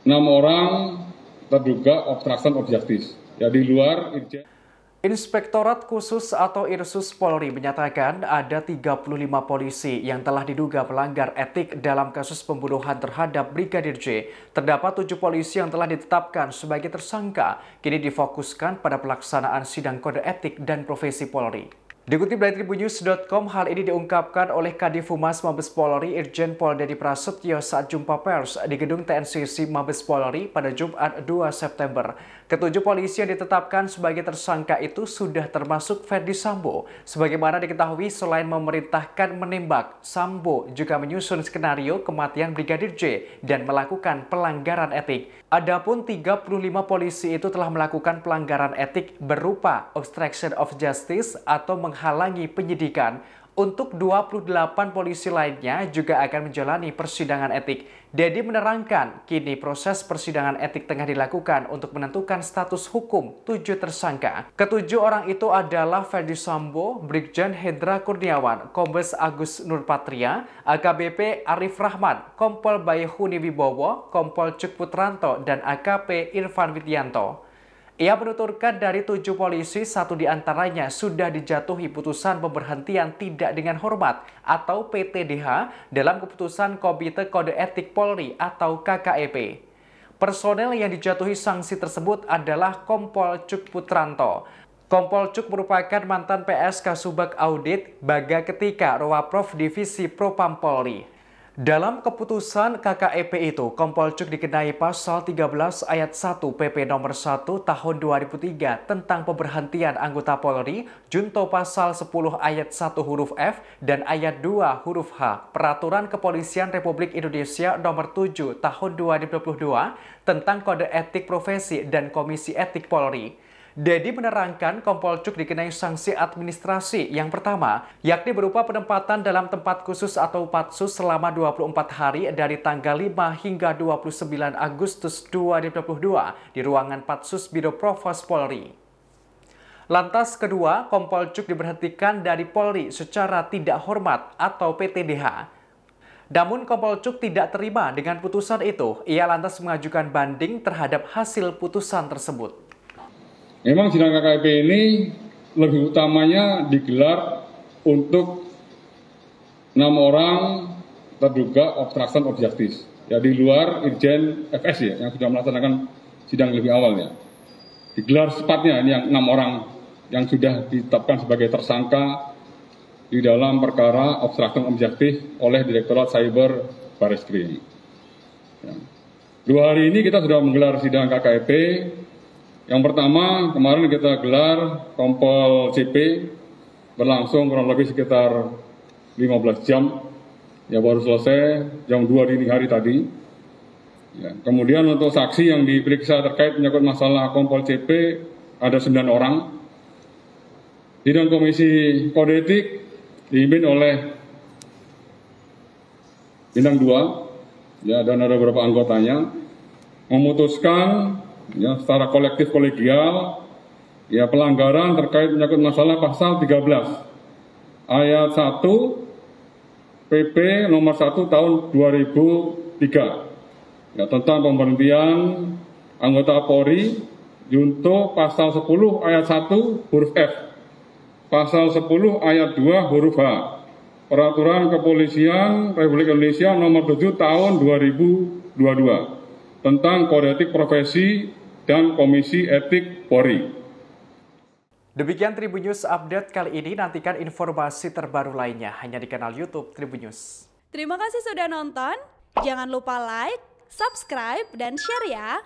6 orang terduga obstruction of justice. Ya, di luar Irjen. Inspektorat Khusus atau Irsus Polri menyatakan ada 35 polisi yang telah diduga melanggar etik dalam kasus pembunuhan terhadap Brigadir J. Terdapat 7 polisi yang telah ditetapkan sebagai tersangka, kini difokuskan pada pelaksanaan sidang kode etik dan profesi Polri. Dikutip dari tribunnews.com, hal ini diungkapkan oleh Kadif Humas Mabes Polri Irjen Pol Dedi Prasetyo saat jumpa pers di gedung TNCC Mabes Polri pada Jumat 2 September. Ketujuh polisi yang ditetapkan sebagai tersangka itu sudah termasuk Ferdi Sambo. Sebagaimana diketahui, selain memerintahkan menembak, Sambo juga menyusun skenario kematian Brigadir J dan melakukan pelanggaran etik. Adapun 35 polisi itu telah melakukan pelanggaran etik berupa obstruction of justice atau menghalangi penyidikan. Untuk 28 polisi lainnya juga akan menjalani persidangan etik. Dedi menerangkan, kini proses persidangan etik tengah dilakukan untuk menentukan status hukum 7 tersangka. Ketujuh orang itu adalah Ferdi Sambo, Brigjen Hendra Kurniawan, Kombes Agus Nurpatria, AKBP Arif Rahman, Kompol Bayhuni Wibowo, Kompol Cuk Putranto, dan AKP Irfan Widianto. Ia menuturkan dari 7 polisi, 1 diantaranya sudah dijatuhi putusan pemberhentian tidak dengan hormat atau PTDH dalam keputusan Komite Kode Etik Polri atau KKEP. Personel yang dijatuhi sanksi tersebut adalah Kompol Cuk Putranto. Kompol Cuk merupakan mantan PS Kasubag Audit Baga Ketika Rowaprov Divisi Propam Polri. Dalam keputusan KKEP itu, Kompol Cuk dikenai pasal 13 ayat 1 PP nomor 1 tahun 2003 tentang pemberhentian anggota Polri, junto pasal 10 ayat 1 huruf F dan ayat 2 huruf H Peraturan Kepolisian Republik Indonesia nomor 7 tahun 2022 tentang Kode Etik Profesi dan Komisi Etik Polri. Dedi menerangkan Kompol Cuk dikenai sanksi administrasi yang pertama, yakni berupa penempatan dalam tempat khusus atau patsus selama 24 hari dari tanggal 5 hingga 29 Agustus 2022 di ruangan patsus Biro Provos Polri. Lantas kedua, Kompol Cuk diberhentikan dari Polri secara tidak hormat atau PTDH. Namun Kompol Cuk tidak terima dengan putusan itu, ia lantas mengajukan banding terhadap hasil putusan tersebut. Memang sidang KKEP ini lebih utamanya digelar untuk 6 orang terduga obstruction of justice. Ya, di luar Irjen FS ya, yang sudah melaksanakan sidang lebih awal ya. Digelar secepatnya ini yang 6 orang yang sudah ditetapkan sebagai tersangka di dalam perkara obstruction of justice oleh Direktorat Cyber Barreskrim. Ya. 2 hari ini kita sudah menggelar sidang KKEP. Yang pertama, kemarin kita gelar Kompol CP, berlangsung kurang lebih sekitar 15 jam, ya baru selesai jam 2 dini hari tadi. Ya, kemudian untuk saksi yang diperiksa terkait menyangkut masalah Kompol CP, ada 9 orang. Sidang Komisi Kode Etik dipimpin oleh Bintang 2, ya, dan ada beberapa anggotanya, memutuskan ya secara kolektif kolegial ya pelanggaran terkait menyangkut masalah pasal 13 ayat 1 PP nomor 1 tahun 2003 ya tentang pemberhentian anggota Polri junto pasal 10 ayat 1 huruf F, pasal 10 ayat 2 huruf H Peraturan Kepolisian Republik Indonesia nomor 7 tahun 2022 tentang Kode Etik Profesi dan Komisi Etik Polri. Demikian Tribunnews Update kali ini, nantikan informasi terbaru lainnya hanya di kanal YouTube Tribunnews. Terima kasih sudah nonton, jangan lupa like, subscribe, dan share ya!